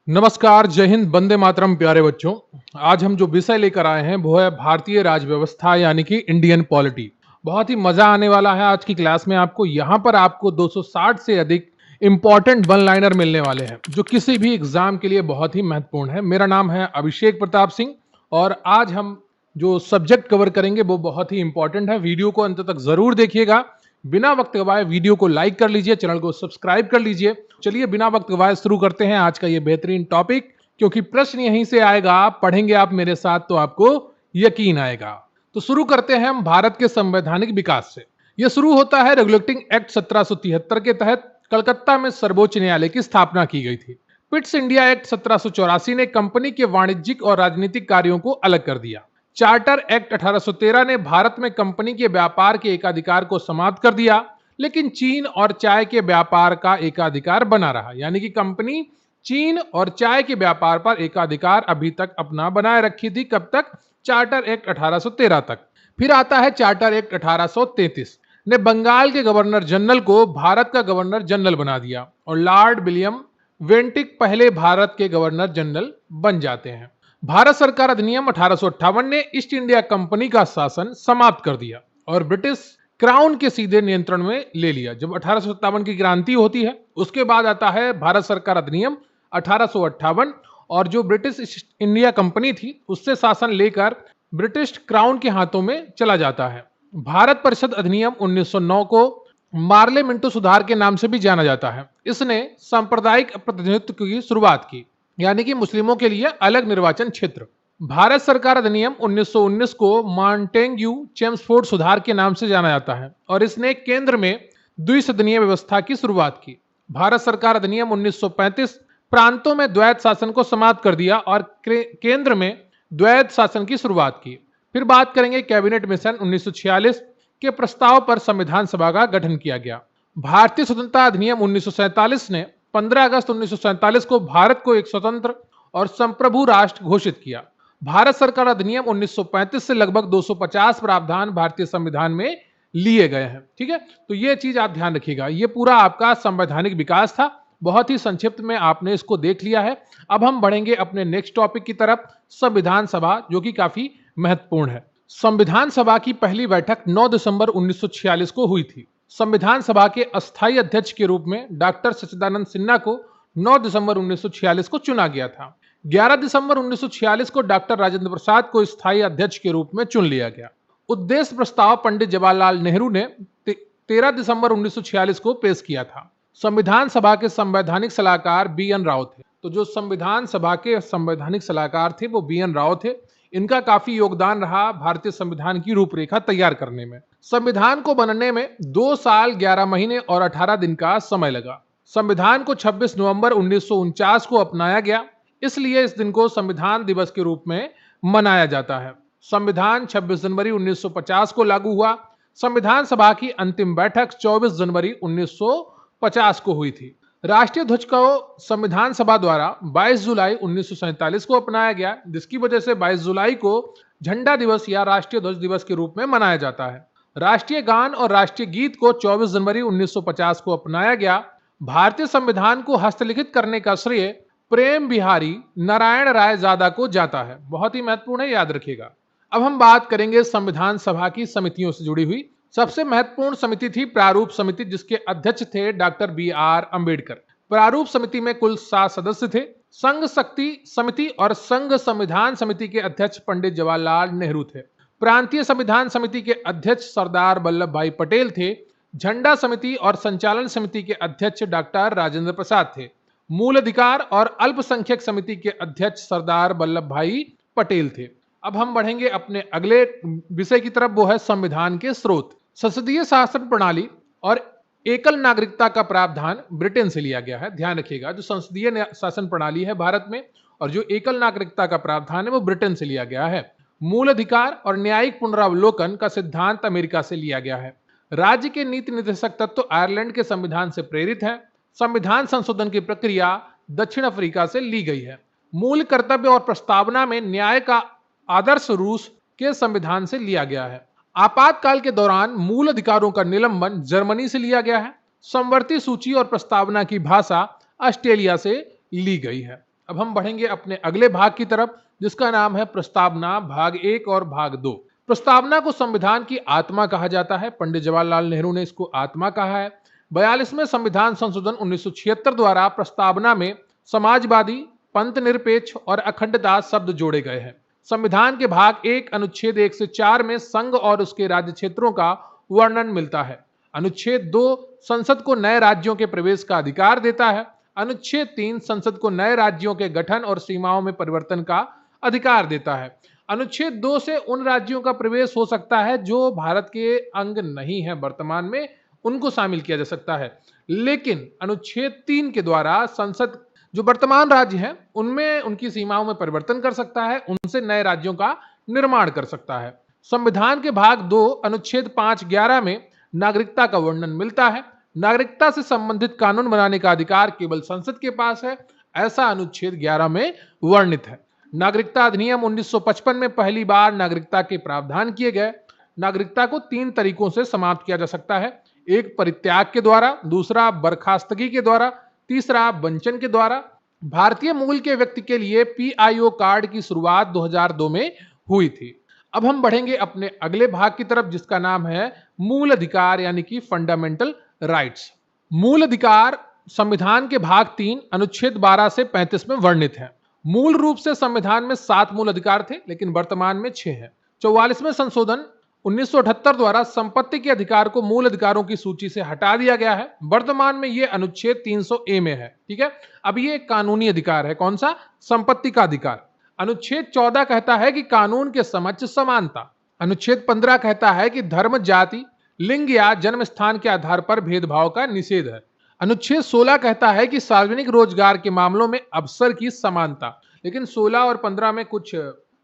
नमस्कार, जय हिंद, वंदे मातरम। प्यारे बच्चों, आज हम जो विषय लेकर आए हैं वो है भारतीय राज व्यवस्था यानी कि इंडियन पॉलिटी। बहुत ही मजा आने वाला है आज की क्लास में। आपको यहाँ पर आपको 260 से अधिक इंपॉर्टेंट वन लाइनर मिलने वाले हैं जो किसी भी एग्जाम के लिए बहुत ही महत्वपूर्ण है। मेरा नाम है अभिषेक प्रताप सिंह और आज हम जो सब्जेक्ट कवर करेंगे वो बहुत ही इंपॉर्टेंट है। वीडियो को अंत तक जरूर देखिएगा। बिना वक्त गवाए वीडियो को लाइक कर लीजिए, चैनल को सब्सक्राइब कर लीजिए। चलिए बिना वक्त गवाए शुरू करते हैं आज का ये बेहतरीन टॉपिक, क्योंकि प्रश्न यहीं से आएगा। पढ़ेंगे आप मेरे साथ तो आपको यकीन आएगा। तो शुरू करते हैं हम भारत के संवैधानिक विकास से। यह शुरू होता है रेगुलेटिंग एक्ट 1773 के तहत कलकत्ता में सर्वोच्च न्यायालय की स्थापना की गई थी। पिट्स इंडिया एक्ट 1784 ने कंपनी के वाणिज्यिक और राजनीतिक कार्यों को अलग कर दिया। चार्टर एक्ट 1813 ने भारत में कंपनी के व्यापार के एकाधिकार को समाप्त कर दिया, लेकिन चीन और चाय के व्यापार का एकाधिकार बना रहा। यानी कि कंपनी चीन और चाय के व्यापार पर एकाधिकार अभी तक अपना बनाए रखी थी। कब तक? चार्टर एक्ट 1813 तक। फिर आता है चार्टर एक्ट 1833 ने बंगाल के गवर्नर जनरल को भारत का गवर्नर जनरल बना दिया और लॉर्ड विलियम वेंटिक पहले भारत के गवर्नर जनरल बन जाते हैं। भारत सरकार अधिनियम 1858 ने ईस्ट इंडिया कंपनी का शासन समाप्त कर दिया और ब्रिटिश क्राउन के सीधे नियंत्रण में ले लिया। जब 1857 की क्रांति होती है उसके बाद आता है भारत सरकार अधिनियम 1858 और जो ब्रिटिश ईस्ट इंडिया कंपनी थी उससे शासन लेकर ब्रिटिश क्राउन के हाथों में चला जाता है। भारत परिषद अधिनियम 1909 को मार्ले मिंटो सुधार के नाम से भी जाना जाता है। इसने सांप्रदायिक प्रतिनिधित्व की शुरुआत की, यानी कि मुस्लिमों के लिए अलग निर्वाचन क्षेत्र। भारत सरकार अधिनियम 1919 को मॉन्टेग्यू चेम्सफोर्ड सुधार के नाम से जाना जाता है और इसने केंद्र में द्विसदनीय व्यवस्था की शुरुआत की। भारत सरकार अधिनियम 1935 प्रांतों में द्वैत शासन को समाप्त कर दिया और केंद्र में द्वैत शासन की शुरुआत की। फिर बात करेंगे कैबिनेट मिशन 1946 के प्रस्ताव पर संविधान सभा का गठन किया गया। भारतीय स्वतंत्रता अधिनियम 1947 ने 15 अगस्त 1947 को भारत को एक स्वतंत्र और संप्रभु राष्ट्र घोषित किया। भारत सरकार अधिनियम 1935 से लगभग 250 प्रावधान भारतीय संविधान में लिए गए हैं। ठीक है, तो ये चीज आप ध्यान रखिएगा। ये पूरा आपका संवैधानिक विकास था। बहुत ही संक्षिप्त में आपने इसको देख लिया है। अब हम बढ़ेंगे अपने नेक्स्ट टॉपिक की तरफ, संविधान सभा, जो कि काफी महत्वपूर्ण है। संविधान सभा की पहली बैठक 9 दिसंबर 1946 को हुई थी। संविधान सभा के अस्थायी अध्यक्ष के रूप में डॉक्टर सच्चिदानंद सिन्हा को 9 दिसंबर 1946 को चुना गया था। 11 दिसंबर 1946 को डॉक्टर राजेंद्र प्रसाद को स्थायी अध्यक्ष के रूप में चुन लिया गया। उद्देश्य प्रस्ताव पंडित जवाहरलाल नेहरू ने 13 दिसंबर 1946 को पेश किया था। संविधान सभा के संवैधानिक सलाहकार बी.एन. राव थे। तो जो संविधान सभा के संवैधानिक सलाहकार थे वो बी.एन. राव थे। इनका काफी योगदान रहा भारतीय संविधान की रूपरेखा तैयार करने में। संविधान को बनने में 2 साल 11 महीने और 18 दिन का समय लगा। संविधान को 26 नवंबर 1949 को अपनाया गया, इसलिए इस दिन को संविधान दिवस के रूप में मनाया जाता है। संविधान 26 जनवरी 1950 को लागू हुआ। संविधान सभा की अंतिम बैठक 24 जनवरी 1950 को हुई थी। राष्ट्रीय ध्वज को संविधान सभा द्वारा 22 जुलाई 1947 को अपनाया गया, जिसकी वजह से 22 जुलाई को झंडा दिवस या राष्ट्रीय ध्वज दिवस के रूप में मनाया जाता है। राष्ट्रीय गान और राष्ट्रीय गीत को 24 जनवरी 1950 को अपनाया गया। भारतीय संविधान को हस्तलिखित करने का श्रेय प्रेम बिहारी नारायण राय ज्यादा को जाता है। बहुत ही महत्वपूर्ण है, याद रखिएगा। अब हम बात करेंगे संविधान सभा की समितियों से जुड़ी हुई। सबसे महत्वपूर्ण समिति थी प्रारूप समिति, जिसके अध्यक्ष थे डॉक्टर बी.आर. अम्बेडकर। प्रारूप समिति में कुल 7 सदस्य थे। संघ शक्ति समिति और संघ संविधान समिति के अध्यक्ष पंडित जवाहरलाल नेहरू थे। प्रांतीय संविधान समिति के अध्यक्ष सरदार वल्लभ भाई पटेल थे। झंडा समिति और संचालन समिति के अध्यक्ष डॉक्टर राजेंद्र प्रसाद थे। मूल अधिकार और अल्पसंख्यक समिति के अध्यक्ष सरदार वल्लभ भाई पटेल थे। अब हम बढ़ेंगे अपने अगले विषय की तरफ, वो है संविधान के स्रोत। संसदीय शासन प्रणाली और एकल नागरिकता का प्रावधान ब्रिटेन से लिया गया है। ध्यान रखिएगा, जो संसदीय शासन प्रणाली है भारत में और जो एकल नागरिकता का प्रावधान है वो ब्रिटेन से लिया गया है। मूल अधिकार और न्यायिक पुनरावलोकन का सिद्धांत अमेरिका से लिया गया है। राज्य के नीति निर्देशक तत्व आयरलैंड के संविधान से प्रेरित है। संविधान संशोधन की प्रक्रिया दक्षिण अफ्रीका से ली गई है। मूल कर्तव्य और प्रस्तावना में न्याय का आदर्श रूस के संविधान से लिया गया है। आपातकाल के दौरान मूल अधिकारों का निलंबन जर्मनी से लिया गया है। समवर्ती सूची और प्रस्तावना की भाषा ऑस्ट्रेलिया से ली गई है। अब हम बढ़ेंगे अपने अगले भाग की तरफ, जिसका नाम है प्रस्तावना भाग 1 और भाग 2। प्रस्तावना को संविधान की आत्मा कहा जाता है। पंडित जवाहरलाल नेहरू ने इसको आत्मा कहा है। 42वें संविधान संशोधन 1976 द्वारा प्रस्तावना में समाजवादी, पंथ निरपेक्ष और अखंडता शब्द जोड़े गए हैं। संविधान के भाग 1 अनुच्छेद 1 से 4 में संघ और उसके राज्य क्षेत्रों का वर्णन मिलता है। अनुच्छेद 2 संसद को नए राज्यों के प्रवेश का अधिकार देता है। अनुच्छेद 3 संसद को नए राज्यों के गठन और सीमाओं में परिवर्तन का अधिकार देता है। अनुच्छेद 2 से उन राज्यों का प्रवेश हो सकता है जो भारत के अंग नहीं है वर्तमान में, उनको शामिल किया जा सकता है। लेकिन अनुच्छेद 3 के द्वारा संसद जो वर्तमान राज्य हैं उनमें उनकी सीमाओं में परिवर्तन कर सकता है, उनसे नए राज्यों का निर्माण कर सकता है। संविधान के भाग 2 अनुच्छेद 5(11) में नागरिकता का वर्णन मिलता है। नागरिकता से संबंधित कानून बनाने का अधिकार केवल संसद के पास है, ऐसा अनुच्छेद 11 में वर्णित है। नागरिकता अधिनियम 1955 में पहली बार नागरिकता के प्रावधान किए गए। नागरिकता को 3 तरीकों से समाप्त किया जा सकता है, एक परित्याग के द्वारा, दूसरा बर्खास्तगी के द्वारा, तीसरा वंचन के द्वारा। भारतीय मूल के व्यक्ति के लिए पीआईओ कार्ड की शुरुआत 2002 में हुई थी। अब हम बढ़ेंगे अपने अगले भाग की तरफ, जिसका नाम है मूल अधिकार यानी कि फंडामेंटल राइट्स। मूल अधिकार संविधान के भाग 3 अनुच्छेद 12 से 35 में वर्णित है। मूल रूप से संविधान में 7 मूल अधिकार थे, लेकिन वर्तमान में 6 हैं। 44वें संशोधन 1978 द्वारा संपत्ति के अधिकार को मूल अधिकारों की सूची से हटा दिया गया है। वर्तमान में यह अनुच्छेद 300A में है। ठीक है, अब ये एक कानूनी अधिकार है। कौन सा? संपत्ति का अधिकार। अनुच्छेद 14 कहता है कि कानून के समक्ष समानता। अनुच्छेद 15 कहता है कि धर्म, जाति, लिंग या जन्म स्थान के आधार पर भेदभाव का निषेध है। अनुच्छेद 16 कहता है कि सार्वजनिक रोजगार के मामलों में अवसर की समानता। लेकिन 16 और 15 में कुछ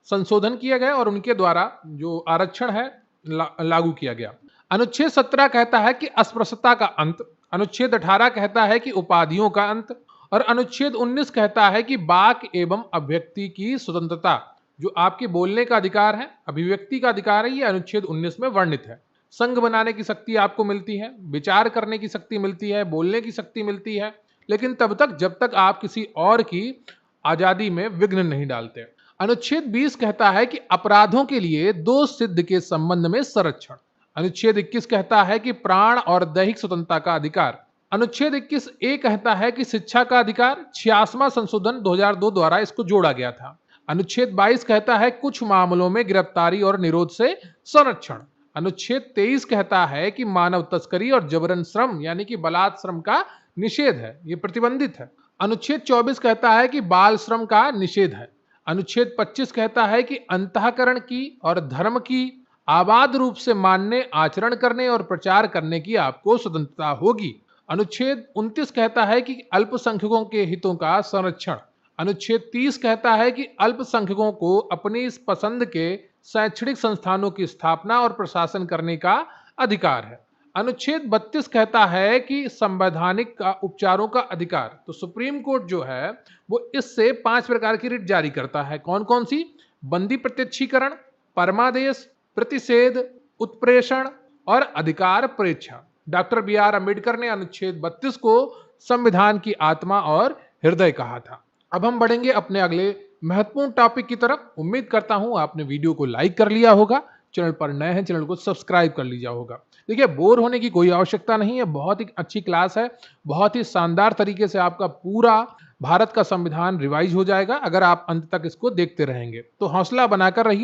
संशोधन किए गए और उनके द्वारा जो आरक्षण है लागू किया गया। अनुच्छेद 17 कहता है कि अस्पृश्यता का अंत। अनुच्छेद 18 कहता है कि उपाधियों का अंत। और अनुच्छेद 19 कहता है कि वाक एवं अभिव्यक्ति की स्वतंत्रता, जो आपके बोलने का अधिकार है, अभिव्यक्ति का अधिकार है, ये अनुच्छेद 19 में वर्णित है। संघ बनाने की शक्ति आपको मिलती है, विचार करने की शक्ति मिलती है, बोलने की शक्ति मिलती है, लेकिन तब तक जब तक आप किसी और की आजादी में विघ्न नहीं डालते। अनुच्छेद 20 कहता है कि अपराधों के लिए दोष सिद्ध के संबंध में संरक्षण। अनुच्छेद 21 कहता है कि प्राण और दैहिक स्वतंत्रता का अधिकार। अनुच्छेद 21A कहता है कि शिक्षा का अधिकार। 86वां संशोधन 2002 द्वारा इसको जोड़ा गया था। अनुच्छेद 22 कहता है कुछ मामलों में गिरफ्तारी और निरोध से संरक्षण। अनुच्छेद 23 कहता है कि मानव तस्करी और जबरन श्रम यानी कि बलात् श्रम का निषेध है, ये प्रतिबंधित है। अनुच्छेद 24 कहता है कि बाल श्रम का निषेध है। अनुच्छेद 25 कहता है कि अंतःकरण की और धर्म की आबाद रूप से मानने, आचरण करने और प्रचार करने की आपको स्वतंत्रता होगी। अनुच्छेद 29 कहता है कि अल्पसंख्यकों के हितों का संरक्षण। अनुच्छेद 30 कहता है कि अल्पसंख्यकों को अपनी इस पसंद के शैक्षणिक संस्थानों की स्थापना और प्रशासन करने का अधिकार है। अनुच्छेद 32 कहता है कि संवैधानिक का उपचारों का अधिकार। तो सुप्रीम कोर्ट जो है वो इससे 5 प्रकार की रिट जारी करता है। कौन कौन सी? बंदी प्रत्यक्षीकरण, परमादेश, प्रतिषेध, उत्प्रेषण और अधिकार प्रेक्षा। डॉक्टर BR अम्बेडकर ने अनुच्छेद 32 को संविधान की आत्मा और हृदय कहा था। अब हम बढ़ेंगे अपने अगले महत्वपूर्ण टॉपिक की तरफ। उम्मीद करता हूं आपने वीडियो को लाइक कर लिया होगा, चैनल पर नए हैं चैनल को सब्सक्राइब कर लीजिए होगा। देखिए, बोर होने की कोई आवश्यकता नहीं है, बहुत ही अच्छी क्लास है, बहुत ही शानदार तरीके से आपका पूरा भारत का संविधान रिवाइज हो जाएगा अगर आप अंत तक इसको देखते रहेंगे। तो हौसला बनाकर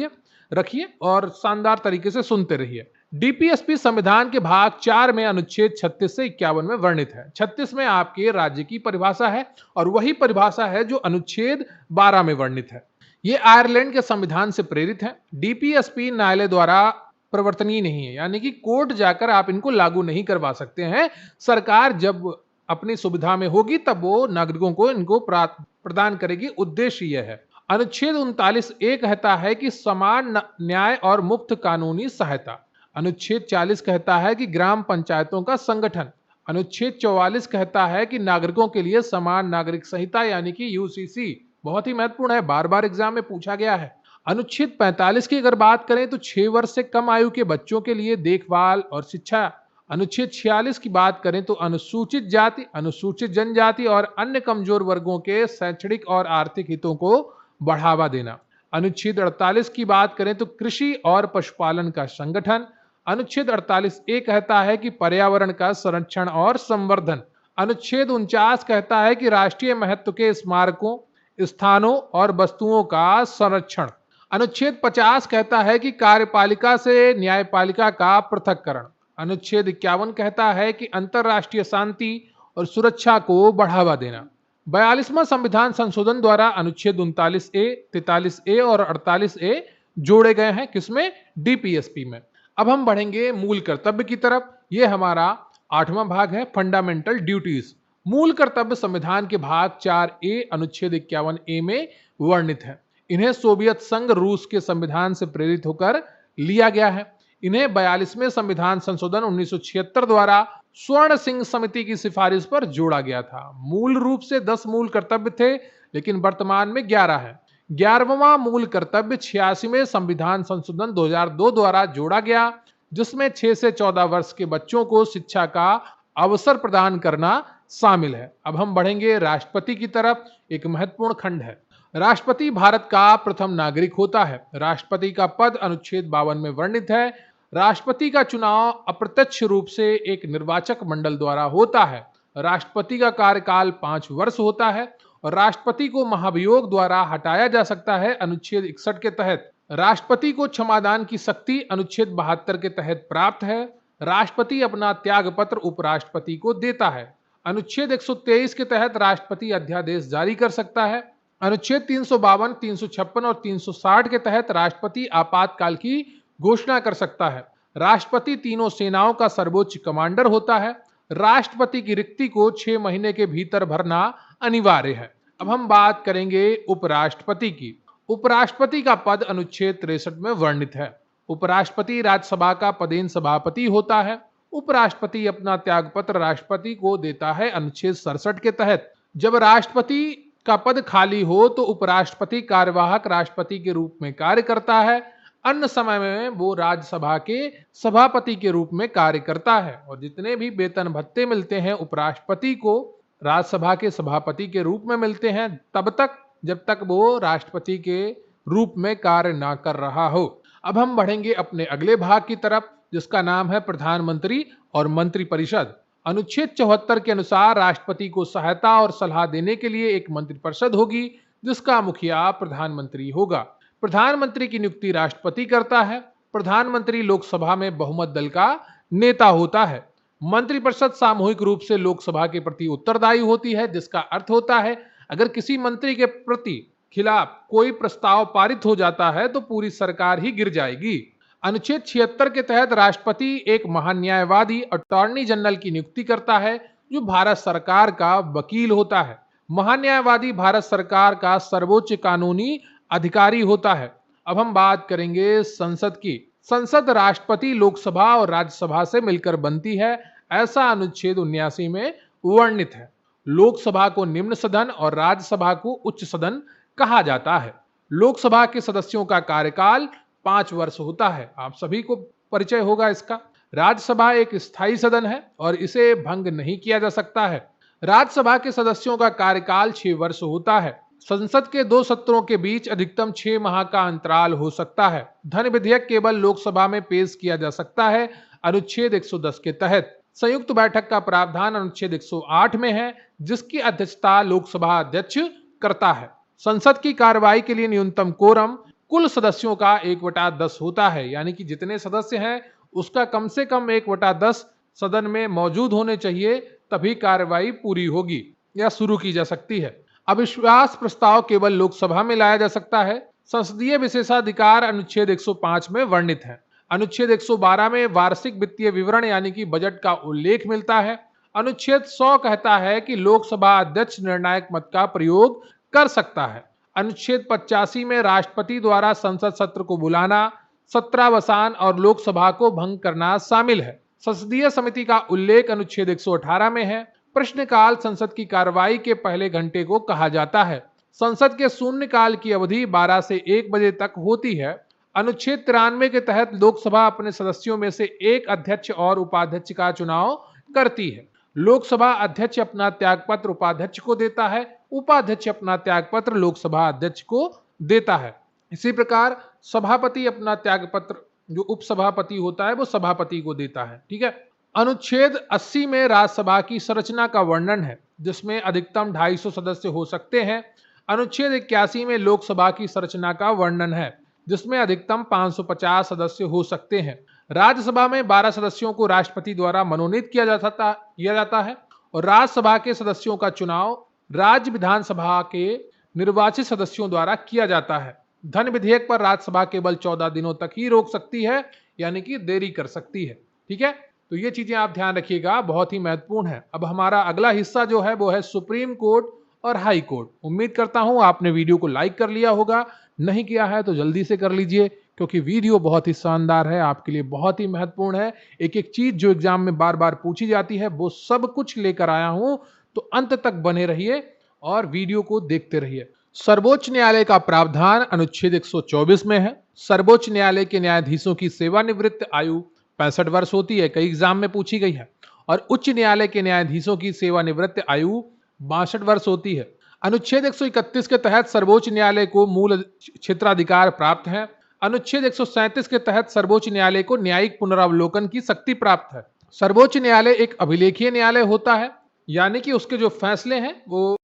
रखिए और शानदार तरीके से सुनते रहिए। डीपीएसपी संविधान के भाग 4 में अनुच्छेद 36 से 51 में वर्णित है। 36 में आपके राज्य की परिभाषा है और वही परिभाषा है जो अनुच्छेद 12 में वर्णित है। ये आयरलैंड के संविधान से प्रेरित है। डीपीएसपी न्यायालय द्वारा प्रवर्तनीय नहीं है, यानी कि कोर्ट जाकर आप इनको लागू नहीं करवा सकते हैं। सरकार जब अपनी सुविधा में होगी तब वो नागरिकों को इनको प्रदान करेगी। उद्देश्य यह है। अनुच्छेद 39A कहता है कि समान न्याय और मुफ्त कानूनी सहायता। अनुच्छेद 40 कहता है कि ग्राम पंचायतों का संगठन। अनुच्छेद 44 कहता है कि नागरिकों के लिए समान नागरिक संहिता यानी कि यूसीसी। बहुत ही महत्वपूर्ण है, बार बार एग्जाम में पूछा गया है। अनुच्छेद 45 की अगर बात करें तो 6 वर्ष से कम आयु के बच्चों के लिए देखभाल और शिक्षा अनुच्छेद 46 की बात करें तो अनुसूचित जाति, अनुसूचित जनजाति और अन्य कमजोर वर्गों के शैक्षणिक और आर्थिक हितों को बढ़ावा देना। अनुच्छेद 48 की बात करें तो कृषि और पशुपालन का संगठन। अनुच्छेद 48 ए कहता है कि पर्यावरण का संरक्षण और संवर्धन। अनुच्छेद 49 कहता है कि राष्ट्रीय महत्व के स्मारकों, स्थानों और वस्तुओं का संरक्षण। अनुच्छेद 50 कहता है कि कार्यपालिका से न्यायपालिका का पृथक्करण। अनुच्छेद 51 कहता है कि अंतर्राष्ट्रीय शांति और सुरक्षा को बढ़ावा देना। 42वां संविधान संशोधन द्वारा अनुच्छेद 39A, 43A और 48A जोड़े गए हैं। किसमें? डीपीएसपी में। अब हम बढ़ेंगे मूल कर्तव्य की तरफ। यह हमारा 8वां भाग है, फंडामेंटल ड्यूटीज। मूल कर्तव्य संविधान के भाग 4A अनुच्छेद 51A में वर्णित है। इन्हें सोवियत संघ रूस के संविधान से प्रेरित होकर लिया गया है। इन्हें 42वें संविधान संशोधन 1976 द्वारा स्वर्ण सिंह समिति की सिफारिश पर जोड़ा गया था। मूल रूप से 10 मूल कर्तव्य थे, लेकिन वर्तमान में 11 है। 11वां मूल कर्तव्य 86वें संविधान संशोधन 2002 द्वारा जोड़ा गया, जिसमें 6 से 14 वर्ष के बच्चों को शिक्षा का अवसर प्रदान करना शामिल है। अब हम बढ़ेंगे राष्ट्रपति की तरफ। एक महत्वपूर्ण खंड है। राष्ट्रपति भारत का प्रथम नागरिक होता है। राष्ट्रपति का पद अनुच्छेद 52 में वर्णित है। राष्ट्रपति का चुनाव अप्रत्यक्ष रूप से एक निर्वाचक मंडल द्वारा होता है। राष्ट्रपति का कार्यकाल 5 वर्ष होता है और राष्ट्रपति को महाभियोग द्वारा हटाया जा सकता है अनुच्छेद 61 के तहत। राष्ट्रपति को क्षमादान की शक्ति अनुच्छेद 72 के तहत प्राप्त है। राष्ट्रपति अपना त्याग पत्र उपराष्ट्रपति को देता है। अनुच्छेद 123 के तहत राष्ट्रपति अध्यादेश जारी कर सकता है। अनुच्छेद 352, 356 और 360 के तहत राष्ट्रपति आपातकाल की घोषणा कर सकता है। राष्ट्रपति तीनों सेनाओं का सर्वोच्च कमांडर होता है। राष्ट्रपति की रिक्ति को 6 महीने के भीतर भरना अनिवार्य है। अब हम बात करेंगे उपराष्ट्रपति की। उपराष्ट्रपति का पद अनुच्छेद 63 में वर्णित है। उपराष्ट्रपति राज्यसभा का पदेन सभापति होता है। उपराष्ट्रपति अपना त्यागपत्र राष्ट्रपति को देता है अनुच्छेद 67 के तहत। जब राष्ट्रपति का पद खाली हो तो उपराष्ट्रपति कार्यवाहक राष्ट्रपति के रूप में कार्य करता है। अन्य समय में वो राज्यसभा के सभापति के रूप में कार्य करता है और जितने भी वेतन भत्ते मिलते हैं उपराष्ट्रपति को राज्यसभा के सभापति के रूप में मिलते हैं, तब तक जब तक वो राष्ट्रपति के रूप में कार्य ना कर रहा हो। अब हम बढ़ेंगे अपने अगले भाग की तरफ, जिसका नाम है प्रधानमंत्री और मंत्रिपरिषद। अनुच्छेद 74 के अनुसार राष्ट्रपति को सहायता और सलाह देने के लिए एक मंत्रिपरिषद होगी, जिसका मुखिया प्रधानमंत्री होगा। प्रधानमंत्री की नियुक्ति राष्ट्रपति करता है। प्रधानमंत्री लोकसभा में बहुमत दल का नेता होता है। मंत्रिपरिषद सामूहिक रूप से लोकसभा के प्रति उत्तरदायी होती है, जिसका अर्थ होता है अगर किसी मंत्री के प्रति खिलाफ कोई प्रस्ताव पारित हो जाता है तो पूरी सरकार ही गिर जाएगी। अनुच्छेद 76 के तहत राष्ट्रपति एक महान्यायवादी अटॉर्नी जनरल की नियुक्ति करता है, जो भारत सरकार का वकील होता है। महान्यायवादी भारत सरकार का सर्वोच्च कानूनी अधिकारी होता है। अब हम बात करेंगे संसद की। संसद राष्ट्रपति, लोकसभा और राज्यसभा से मिलकर बनती है, ऐसा अनुच्छेद 79 में वर्णित है। लोकसभा को निम्न सदन और राज्यसभा को उच्च सदन कहा जाता है। लोकसभा के सदस्यों का कार्यकाल 5 वर्ष होता है। आप सभी को परिचय होगा इसका। राज्यसभा एक स्थायी सदन है और इसे भंग नहीं किया जा सकता है। राज्यसभा के सदस्यों का कार्यकाल 6 वर्ष होता है। संसद के 2 सत्रों के बीच अधिकतम 6 माह का अंतराल हो सकता है। धन विधेयक केवल लोकसभा में पेश किया जा सकता है अनुच्छेद 110 के तहत। संयुक्त बैठक का प्रावधान अनुच्छेद 108 में है, जिसकी अध्यक्षता लोकसभा अध्यक्ष करता है। संसद की कार्यवाही के लिए न्यूनतम कोरम कुल सदस्यों का 1/10 होता है, यानी कि जितने सदस्य हैं उसका कम से कम 1/10 सदन में मौजूद होने चाहिए, तभी कार्यवाही पूरी होगी या शुरू की जा सकती है। अविश्वास प्रस्ताव केवल लोकसभा में लाया जा सकता है। संसदीय विशेषाधिकार अनुच्छेद 105 में वर्णित है। अनुच्छेद 112 में वार्षिक वित्तीय विवरण यानी कि बजट का उल्लेख मिलता है। अनुच्छेद 100 कहता है कि लोकसभा अध्यक्ष निर्णायक मत का प्रयोग कर सकता है। अनुच्छेद 85 में राष्ट्रपति द्वारा संसद सत्र को बुलाना, सत्रावसान और लोकसभा को भंग करना शामिल है। संसदीय समिति का उल्लेख अनुच्छेद 118 में है। प्रश्नकाल संसद की कार्रवाई के पहले घंटे को कहा जाता है। संसद के शून्यकाल की अवधि 12 से 1 बजे तक होती है। अनुच्छेद 93 के तहत लोकसभा अपने सदस्यों में से एक अध्यक्ष और उपाध्यक्ष का चुनाव करती है। लोकसभा अध्यक्ष अपना त्यागपत्र उपाध्यक्ष को देता है, उपाध्यक्ष अपना त्यागपत्र लोकसभा अध्यक्ष को देता है। इसी प्रकार सभापति अपना त्यागपत्र जो उपसभापति होता है वो सभापति को देता है। ठीक है। अनुच्छेद 80 में राज्यसभा की संरचना का वर्णन है, जिसमें अधिकतम 250 सदस्य हो सकते हैं। अनुच्छेद 81 में लोकसभा की संरचना का वर्णन है, जिसमें अधिकतम 550 सदस्य हो सकते हैं। राज्यसभा में 12 सदस्यों को राष्ट्रपति द्वारा मनोनीत किया जाता है और राज्यसभा के सदस्यों का चुनाव राज्य विधानसभा के निर्वाचित सदस्यों द्वारा किया जाता है। धन विधेयक पर राज्यसभा केवल 14 दिनों तक ही रोक सकती है, यानी कि देरी कर सकती है। ठीक है, तो ये चीजें आप ध्यान रखिएगा, बहुत ही महत्वपूर्ण है। अब हमारा अगला हिस्सा जो है वो है सुप्रीम कोर्ट और हाई कोर्ट। उम्मीद करता हूं आपने वीडियो को लाइक कर लिया होगा, नहीं किया है तो जल्दी से कर लीजिए, क्योंकि वीडियो बहुत ही शानदार है, आपके लिए बहुत ही महत्वपूर्ण है। एक एक चीज जो एग्जाम में बार बार पूछी जाती है वो सब कुछ लेकर आया हूं, तो अंत तक बने रहिए और वीडियो को देखते रहिए। सर्वोच्च न्यायालय का प्रावधान अनुच्छेद 124 में है। सर्वोच्च न्यायालय के न्यायाधीशों की सेवानिवृत्त आयु 65 वर्ष होती है, कई एग्जाम में पूछी गई है। और उच्च न्यायालय के न्यायाधीशों की सेवानिवृत्त आयु 62 वर्ष होती है। अनुच्छेद 131 के तहत सर्वोच्च न्यायालय को मूल क्षेत्राधिकार प्राप्त है। अनुच्छेद 137 के तहत सर्वोच्च न्यायालय को न्यायिक पुनरावलोकन की शक्ति प्राप्त है। सर्वोच्च न्यायालय एक अभिलेखीय न्यायालय होता है, यानी कि उसके जो फैसले हैं वो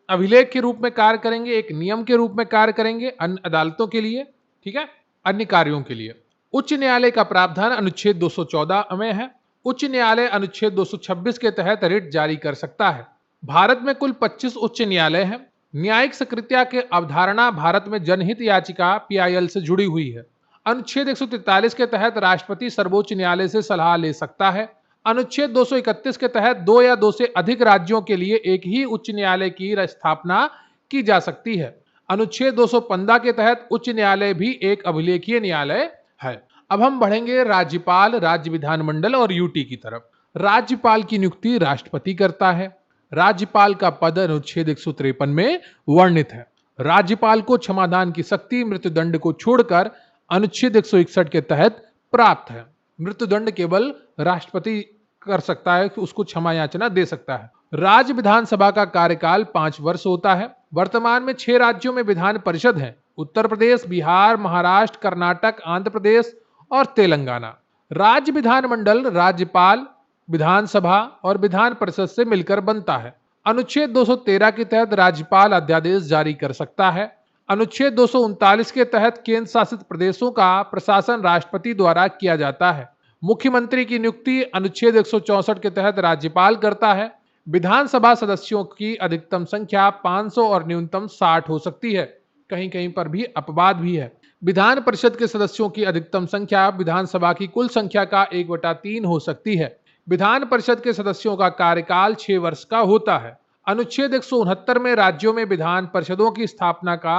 अभिलेख के रूप में कार्य करेंगे, एक नियम के रूप में कार्य करेंगे अन्य अदालतों के लिए, ठीक है, अन्य कार्यों के लिए। उच्च न्यायालय का प्रावधान अनुच्छेद 214 में है। उच्च न्यायालय अनुच्छेद 226 के तहत रिट जारी कर सकता है। भारत में कुल 25 उच्च न्यायालय हैं। न्यायिक सक्रियता के अवधारणा भारत में जनहित याचिका PIL से जुड़ी हुई है। अनुच्छेद 143 के तहत राष्ट्रपति सर्वोच्च न्यायालय से सलाह ले सकता है। अनुच्छेद 231 के तहत 2 या 2 से अधिक राज्यों के लिए एक ही उच्च न्यायालय की स्थापना की जा सकती है। अनुच्छेद 215 के तहत उच्च न्यायालय भी एक अभिलेखीय न्यायालय है। अब हम बढ़ेंगे राज्यपाल, राज्य विधानमंडल और यूटी की तरफ। राज्यपाल की नियुक्ति राष्ट्रपति करता है। राज्यपाल का पद अनुच्छेद 153 में वर्णित है। राज्यपाल को क्षमादान की शक्ति मृत्युदंड को छोड़कर अनुच्छेद 161 के तहत प्राप्त है। मृत्युदंड केवल राष्ट्रपति कर सकता है, उसको क्षमा याचना दे सकता है। राज्य विधानसभा का कार्यकाल 5 वर्ष होता है। वर्तमान में 6 राज्यों में विधान परिषद है: उत्तर प्रदेश, बिहार, महाराष्ट्र, कर्नाटक, आंध्र प्रदेश और तेलंगाना। राज्य विधानमंडल राज्यपाल, विधानसभा और विधान परिषद से मिलकर बनता है। अनुच्छेद 213 के तहत राज्यपाल अध्यादेश जारी कर सकता है। अनुच्छेद 239 के तहत केंद्र शासित प्रदेशों का प्रशासन राष्ट्रपति द्वारा किया जाता है। मुख्यमंत्री की नियुक्ति अनुच्छेद 164 के तहत राज्यपाल करता है। विधानसभा सदस्यों की अधिकतम संख्या 500 और न्यूनतम 60 हो सकती है। कहीं कहीं पर भी अपवाद भी है। विधान परिषद के सदस्यों की अधिकतम संख्या विधानसभा की कुल संख्या का 1/3 हो सकती है। विधान परिषद के सदस्यों का कार्यकाल 6 वर्ष का होता है। अनुच्छेद 169 में राज्यों में विधान परिषदों की स्थापना का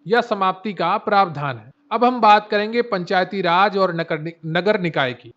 या समाप्ति का प्रावधान है। अब हम बात करेंगे पंचायती राज और नगर निकाय की।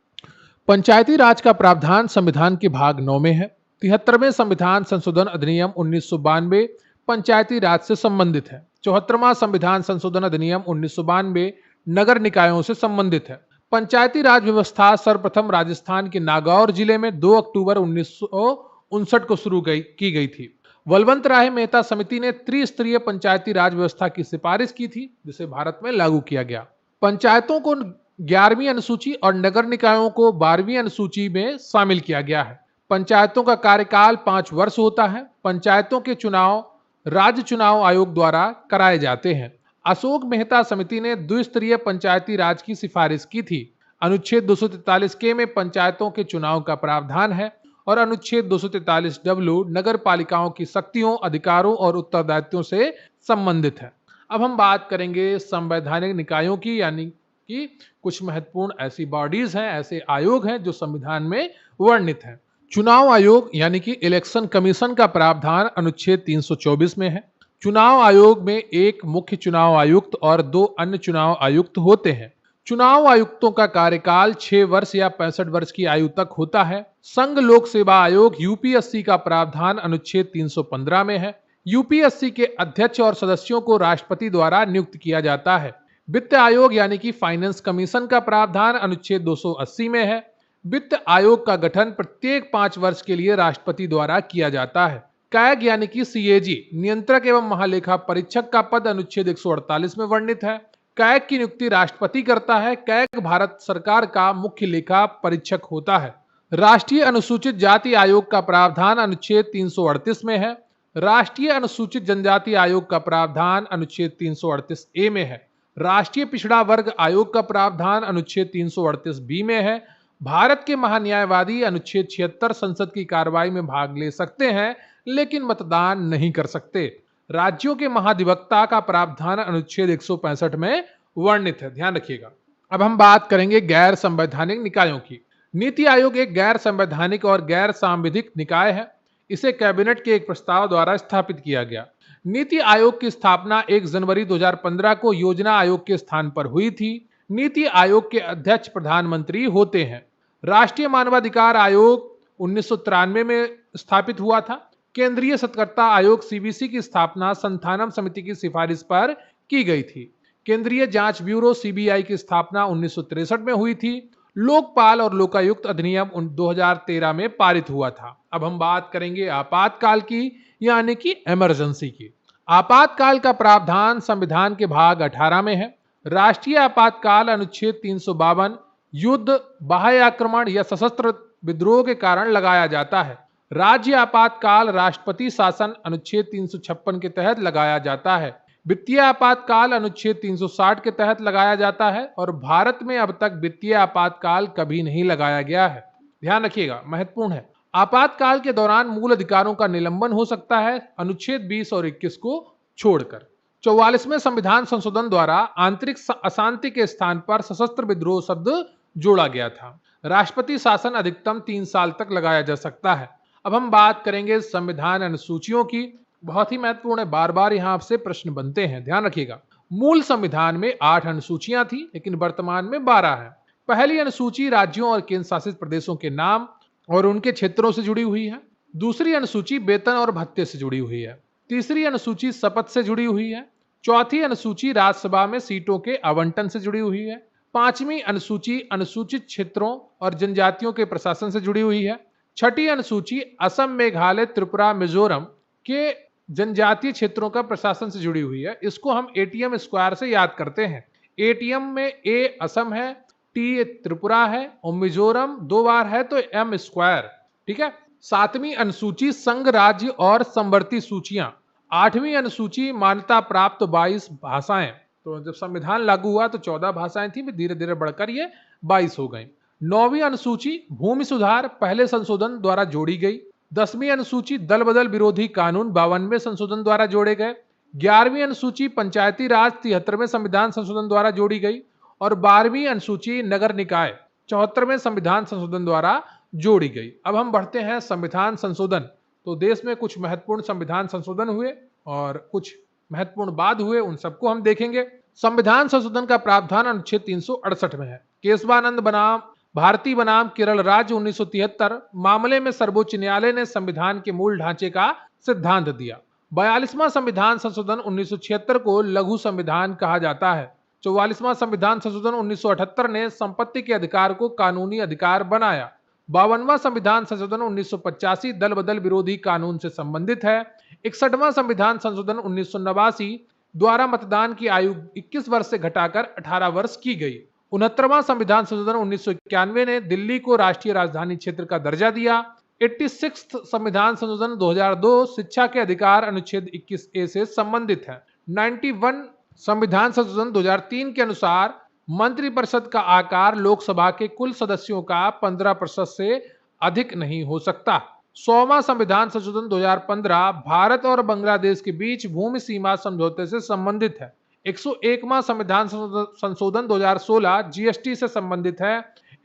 पंचायती राज का प्रावधान संविधान के भाग 9 में है। 73वें संविधान संशोधन अधिनियम 1992 पंचायती राज से संबंधित है। 74वां संविधान संशोधन अधिनियम 1992 नगर निकायों से संबंधित है। पंचायती राज व्यवस्था सर्वप्रथम राजस्थान के नागौर जिले में 2 अक्टूबर 1959 को शुरू की गई थी। बलवंत राय मेहता समिति ने त्रिस्तरीय पंचायती राज व्यवस्था की सिफारिश की थी, जिसे भारत में लागू किया गया। पंचायतों को 11वीं अनुसूची और नगर निकायों को 12वीं अनुसूची में शामिल किया गया है। पंचायतों का कार्यकाल 5 वर्ष होता है। पंचायतों के चुनाव राज्य चुनाव आयोग द्वारा कराए जाते हैं। अशोक मेहता समिति ने द्विस्तरीय पंचायती राज की सिफारिश की थी। अनुच्छेद 243 के में पंचायतों के चुनाव का प्रावधान है और अनुच्छेद 243W नगर पालिकाओं की शक्तियों, अधिकारों और उत्तरदायित्वों से संबंधित है। अब हम बात करेंगे संवैधानिक निकायों की, यानी कि कुछ महत्वपूर्ण ऐसी बॉडीज हैं, ऐसे आयोग हैं जो संविधान में वर्णित हैं। चुनाव आयोग यानी कि इलेक्शन कमीशन का प्रावधान अनुच्छेद 324 में है। चुनाव आयोग में एक मुख्य चुनाव आयुक्त और 2 अन्य चुनाव आयुक्त होते हैं। चुनाव आयुक्तों का कार्यकाल 6 वर्ष या 65 वर्ष की आयु तक होता है। संघ लोक सेवा आयोग यूपीएससी का प्रावधान अनुच्छेद 315 में है। यूपीएससी के अध्यक्ष और सदस्यों को राष्ट्रपति द्वारा नियुक्त किया जाता है। वित्त आयोग यानी कि फाइनेंस कमीशन का प्रावधान अनुच्छेद 280 में है। वित्त आयोग का गठन प्रत्येक 5 वर्ष के लिए राष्ट्रपति द्वारा किया जाता है। कैग यानी कि सीएजी नियंत्रक एवं महालेखा परीक्षक का पद अनुच्छेद 148 में वर्णित है। कैग की नियुक्ति राष्ट्रपति करता है। कैग भारत सरकार का मुख्य लेखा परीक्षक होता है। राष्ट्रीय अनुसूचित जाति आयोग का प्रावधान अनुच्छेद 338 में है। राष्ट्रीय अनुसूचित जनजाति आयोग का प्रावधान अनुच्छेद 338 ए में है। राष्ट्रीय पिछड़ा वर्ग आयोग का प्रावधान अनुच्छेद 338 बी में है। भारत के महान्यायवादी अनुच्छेद 76 संसद की कार्रवाई में भाग ले सकते हैं लेकिन मतदान नहीं कर सकते। राज्यों के महाधिवक्ता का प्रावधान अनुच्छेद 165 में वर्णित है, ध्यान रखिएगा। अब हम बात करेंगे गैर संवैधानिक निकायों की। नीति आयोग एक गैर संवैधानिक और गैर सांविधिक निकाय है। इसे कैबिनेट के एक प्रस्ताव द्वारा स्थापित किया गया। नीति आयोग की स्थापना 1 जनवरी 2015 को योजना आयोग के स्थान पर हुई थी। नीति आयोग के अध्यक्ष प्रधानमंत्री होते हैं। राष्ट्रीय मानवाधिकार आयोग 1993 में स्थापित हुआ था। केंद्रीय सतर्कता आयोग सीबीसी की स्थापना संथानम समिति की सिफारिश पर की गई थी। केंद्रीय जांच ब्यूरो सीबीआई की स्थापना 1963 में हुई थी। लोकपाल और लोकायुक्त अधिनियम 2013 में पारित हुआ था। अब हम बात करेंगे आपातकाल की यानी कि इमरजेंसी की। आपातकाल का प्रावधान संविधान के भाग 18 में है। राष्ट्रीय आपातकाल अनुच्छेद 352 युद्ध, बाह्य आक्रमण या सशस्त्र विद्रोह के कारण लगाया जाता है। राज्य आपातकाल राष्ट्रपति शासन अनुच्छेद 356 के तहत लगाया जाता है। वित्तीय आपातकाल अनुच्छेद 360 के तहत लगाया जाता है और भारत में अब तक वित्तीय आपातकाल कभी नहीं लगाया गया है। ध्यान रखिएगा, महत्वपूर्ण है। आपातकाल के दौरान मूल अधिकारों का निलंबन हो सकता है अनुच्छेद 20 और 21 को छोड़कर। 44वें संविधान संशोधन द्वारा आंतरिक अशांति के स्थान पर सशस्त्र विद्रोह शब्द जोड़ा गया था। राष्ट्रपति शासन अधिकतम 3 साल तक लगाया जा सकता है। अब हम बात करेंगे संविधान अनुसूचियों की। बहुत ही महत्वपूर्ण है, बार बार यहां आपसे प्रश्न बनते हैं, ध्यान रखिएगा। मूल संविधान में 8 अनुसूचियां थी लेकिन वर्तमान में 12 है। पहली अनुसूची राज्यों और केंद्र शासित प्रदेशों के नाम और उनके क्षेत्रों से जुड़ी हुई है। दूसरी अनुसूची वेतन और भत्ते से जुड़ी हुई है। तीसरी अनुसूची शपथ से जुड़ी हुई है। चौथी अनुसूची राज्यसभा में सीटों के आवंटन से जुड़ी हुई है। पांचवी अनुसूची अनुसूचित क्षेत्रों और जनजातियों के प्रशासन से जुड़ी हुई है। छठी अनुसूची असम, मेघालय, त्रिपुरा, मिजोरम के जनजातीय क्षेत्रों का प्रशासन से जुड़ी हुई है। इसको हम एटीएम स्क्वायर से याद करते हैं। एटीएम में ए असम है, टी त्रिपुरा है और मिजोरम 2 बार है तो एम स्क्वायर, ठीक है। 7वीं अनुसूची संघ, राज्य और संवर्ती सूचियां। 8वीं अनुसूची मान्यता प्राप्त 22 भाषाएं। तो जब संविधान लागू हुआ तो 14 भाषाएं थी, धीरे धीरे बढ़कर ये 22 हो गई। 9वीं अनुसूची भूमि सुधार पहले संशोधन द्वारा जोड़ी गई। 10वीं अनुसूची दल बदल विरोधी कानून 52वें संशोधन द्वारा जोड़े गए। 11वीं अनुसूची पंचायती राज 73वें संविधान संशोधन द्वारा जोड़ी गई और 12वीं अनुसूची नगर निकाय 74वें संविधान संशोधन द्वारा जोड़ी गई। अब हम बढ़ते हैं संविधान संशोधन। तो देश में कुछ महत्वपूर्ण संविधान संशोधन हुए और कुछ महत्वपूर्ण बाद हुए, उन सबको हम देखेंगे। संविधान संशोधन का प्रावधान अनुच्छेद 368 में है। केशवानंद बनाम भारतीय बनाम केरल राज्य 1973 मामले में सर्वोच्च न्यायालय ने संविधान के मूल ढांचे का सिद्धांत दिया। 42वां संविधान संशोधन 1976 को लघु संविधान कहा जाता है। 44वां संविधान संशोधन 1978 ने संपत्ति के अधिकार को कानूनी अधिकार बनाया। 52वां संविधान संशोधन 1985 दल बदल विरोधी कानून से संबंधित है। 61वां संविधान संशोधन 1989 द्वारा मतदान की आयु 21 वर्ष से घटाकर 18 वर्ष की गई। 69वां संविधान संशोधन 1991 ने दिल्ली को राष्ट्रीय राजधानी क्षेत्र का दर्जा दिया। 86 संविधान संशोधन 2002 शिक्षा के अधिकार अनुच्छेद 21A से संबंधित है। 91 संविधान संशोधन 2003 के अनुसार मंत्रिपरिषद का आकार लोकसभा के कुल सदस्यों का 15% से अधिक नहीं हो सकता। 100वां संविधान संशोधन 2015 भारत और बांग्लादेश के बीच भूमि सीमा समझौते से संबंधित है। 101वां संविधान संशोधन 2016 जीएसटी से संबंधित है।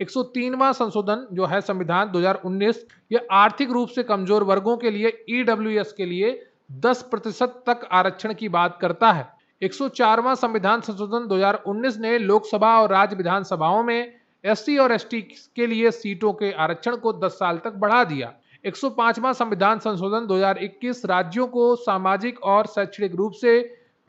103वां संशोधन जो है संविधान 2019 यह आर्थिक रूप से कमजोर वर्गों के लिए ईडब्ल्यूएस के लिए 10% तक आरक्षण की बात करता है। 104वां संविधान संशोधन 2019 ने लोकसभा और राज्य विधानसभाओं में एससी और एसटी के लिए सीटों के आरक्षण को 10 साल तक बढ़ा दिया। 105वां संविधान संशोधन 2021 राज्यों को सामाजिक और शैक्षणिक रूप से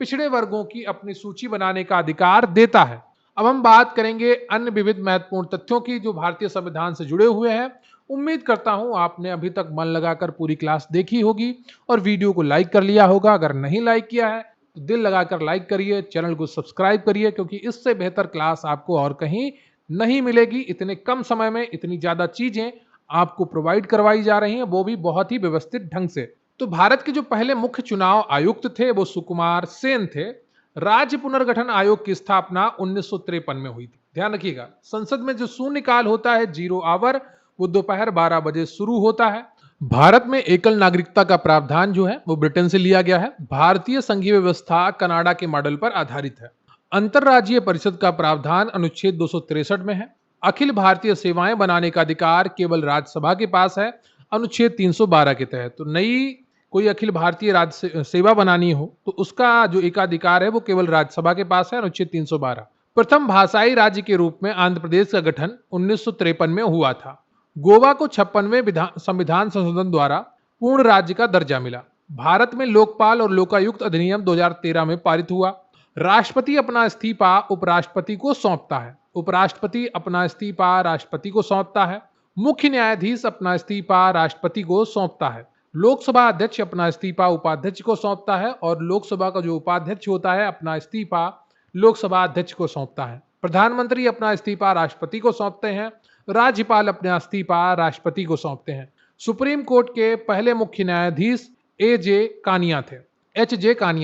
पिछड़े वर्गों की अपनी सूची बनाने का अधिकार देता है। अब हम बात करेंगे अन्य विविध महत्वपूर्ण तथ्यों की जो भारतीय संविधान से जुड़े हुए हैं। उम्मीद करता हूं आपने अभी तक मन लगाकर पूरी क्लास देखी होगी और वीडियो को लाइक कर लिया होगा। अगर नहीं लाइक किया है तो दिल लगाकर लाइक करिए, चैनल को सब्सक्राइब करिए, क्योंकि इससे बेहतर क्लास आपको और कहीं नहीं मिलेगी। इतने कम समय में इतनी ज्यादा चीजें आपको प्रोवाइड करवाई जा रही हैं, वो भी बहुत ही व्यवस्थित ढंग से। तो भारत के जो पहले मुख्य चुनाव आयुक्त थे वो सुकुमार सेन थे। राज्य पुनर्गठन आयोग की स्थापना 1953 में हुई थी। ध्यान रखिएगा, संसद में जो शून्यकाल होता है, 0 आवर, वो दोपहर 12 बजे शुरू होता है। भारत में एकल नागरिकता का प्रावधान जो है वो ब्रिटेन से लिया गया है। भारतीय संघीय व्यवस्था कनाडा के मॉडल पर आधारित है। अंतरराज्यीय परिषद का प्रावधान अनुच्छेद 263 में है। अखिल भारतीय सेवाएं बनाने का अधिकार केवल राज्यसभा के पास है, अनुच्छेद 312 के तहत। तो नई कोई अखिल भारतीय राज्य सेवा बनानी हो तो उसका जो एकाधिकार है वो केवल राज्यसभा के पास है, अनुच्छेद 312। प्रथम भाषाई राज्य के रूप में आंध्र प्रदेश का गठन 1953 में हुआ था। गोवा को 56वें संविधान संशोधन द्वारा पूर्ण राज्य का दर्जा मिला। भारत में लोकपाल और लोकायुक्त अधिनियम 2013 में पारित हुआ। राष्ट्रपति अपना इस्तीफा उपराष्ट्रपति को सौंपता है। उपराष्ट्रपति अपना इस्तीफा राष्ट्रपति को सौंपता है। मुख्य न्यायाधीश अपना इस्तीफा राष्ट्रपति को सौंपता है। लोकसभा अध्यक्ष अपना इस्तीफा उपाध्यक्ष को सौंपता है और लोकसभा का जो उपाध्यक्ष होता है अपना इस्तीफा लोकसभा अध्यक्ष को सौंपता है। प्रधानमंत्री अपना इस्तीफा राष्ट्रपति को सौंपते हैं। राज्यपाल अपना इस्तीफा राष्ट्रपति को सौंपते हैं। सुप्रीम कोर्ट के पहले मुख्य न्यायाधीश एच जे कानिया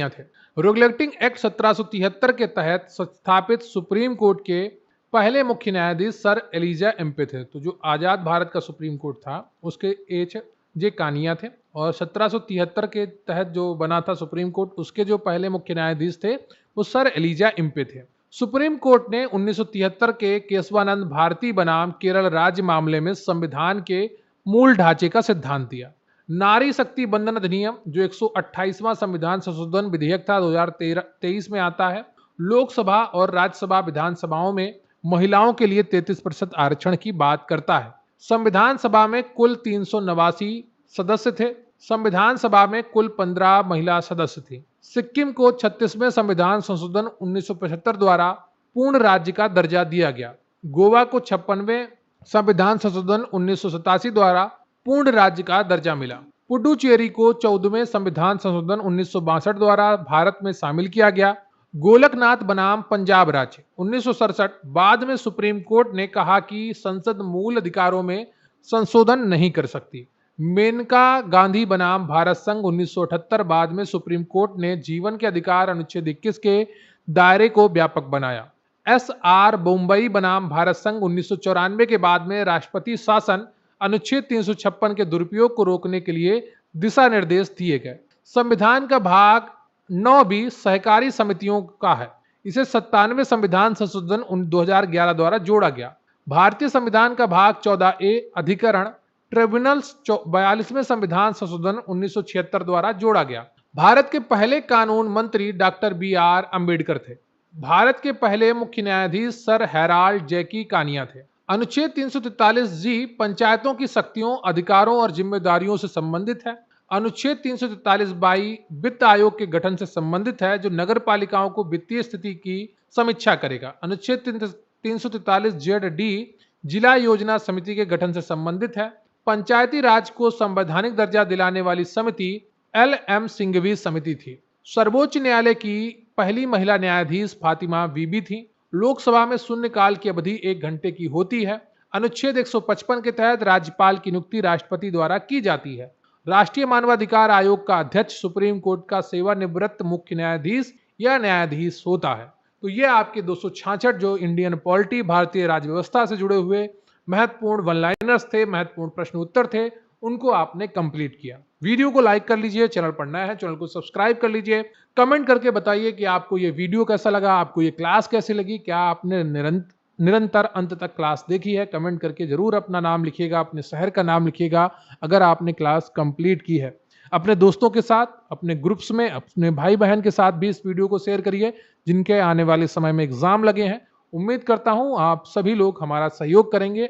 थे। रेगुलेटिंग एक्ट 1773 के तहत स्थापित सुप्रीम कोर्ट के पहले मुख्य न्यायाधीश सर एलिजा एम्पे थे। तो जो आजाद भारत का सुप्रीम कोर्ट था उसके एच जे कानिया थे, और 1773 के तहत जो बना था सुप्रीम कोर्ट उसके जो पहले मुख्य न्यायाधीश थे वो सर एलिजा एम्पे थे। सुप्रीम कोर्ट ने 1973 के केशवानंद भारती बनाम केरल राज्य मामले में संविधान के मूल ढांचे का सिद्धांत दिया। नारी शक्ति बंधन अधिनियम जो 128वां संविधान संशोधन विधेयक था 2023 में आता है। लोकसभा और राज्यसभा विधानसभाओं में महिलाओं के लिए 33% आरक्षण की बात करता है। संविधान सभा में कुल 389 सदस्य थे। संविधान सभा में कुल 15 महिला सदस्य थी। सिक्किम को 36वें संविधान संशोधन 1975 द्वारा पूर्ण राज्य का दर्जा दिया गया। गोवा को 56वें संविधान संशोधन 1987 द्वारा पूर्ण राज्य का दर्जा मिला। पुडुचेरी को 14वें संविधान संशोधन 1962 द्वारा भारत में शामिल किया गया। गोलकनाथ बनाम पंजाब राज्य 1967। बाद में सुप्रीम कोर्ट ने कहा कि संसद मूल अधिकारों में संशोधन नहीं कर सकती। मेनका गांधी बनाम भारत संघ 1978। बाद में सुप्रीम कोर्ट ने जीवन के अधिकार अनुच्छेद 21 के दायरे को व्यापक बनाया। SR बोम्बई बनाम भारत संघ 1994 के बाद में राष्ट्रपति शासन अनुच्छेद 356 के दुरुपयोग को रोकने के लिए दिशा निर्देश दिए गए। संविधान का भाग 9 भी सहकारी समितियों का है। इसे 97वें संविधान संशोधन 2011 द्वारा जोड़ा गया। भारतीय संविधान का भाग 14A अधिकरण ट्रिब्यूनल्स 42वें संविधान संशोधन 1976 द्वारा जोड़ा गया। भारत के पहले कानून मंत्री डॉक्टर BR अम्बेडकर थे। भारत के पहले मुख्य न्यायाधीश सर हेराल्ड जैकी कानिया थे। अनुच्छेद 343G पंचायतों की शक्तियों, अधिकारों और जिम्मेदारियों से संबंधित है। अनुच्छेद 343(22) वित्त आयोग के गठन से संबंधित है जो नगर पालिकाओं को वित्तीय स्थिति की समीक्षा करेगा। अनुच्छेद 343(ZD) जिला योजना समिति के गठन से संबंधित है। पंचायती राज को संवैधानिक दर्जा दिलाने वाली समिति LM सिंघवी समिति थी। सर्वोच्च न्यायालय की पहली महिला न्यायाधीश फातिमा बीबी थी। लोकसभा में शून्यकाल की अवधि 1 घंटे की होती है। अनुच्छेद 155 के तहत राज्यपाल की नियुक्ति राष्ट्रपति द्वारा की जाती है। राष्ट्रीय मानवाधिकार आयोग का अध्यक्ष सुप्रीम कोर्ट का सेवानिवृत्त मुख्य न्यायाधीश या न्यायाधीश होता है। तो ये आपके 266 जो इंडियन पॉलिटी, भारतीय राज्य व्यवस्था से जुड़े हुए महत्वपूर्ण वन लाइनर्स थे, महत्वपूर्ण प्रश्न उत्तर थे, उनको आपने कंप्लीट किया। वीडियो को लाइक कर लीजिए, चैनल पर नया है चैनल को सब्सक्राइब कर लीजिए। कमेंट करके बताइए कि आपको ये वीडियो कैसा लगा, आपको ये क्लास कैसी लगी, क्या आपने निरंतर अंत तक क्लास देखी है। कमेंट करके जरूर अपना नाम लिखिएगा, अपने शहर का नाम लिखिएगा अगर आपने क्लास कंप्लीट की है। अपने दोस्तों के साथ, अपने ग्रुप्स में, अपने भाई बहन के साथ भी इस वीडियो को शेयर करिए जिनके आने वाले समय में एग्जाम लगे हैं। उम्मीद करता हूं आप सभी लोग हमारा सहयोग करेंगे।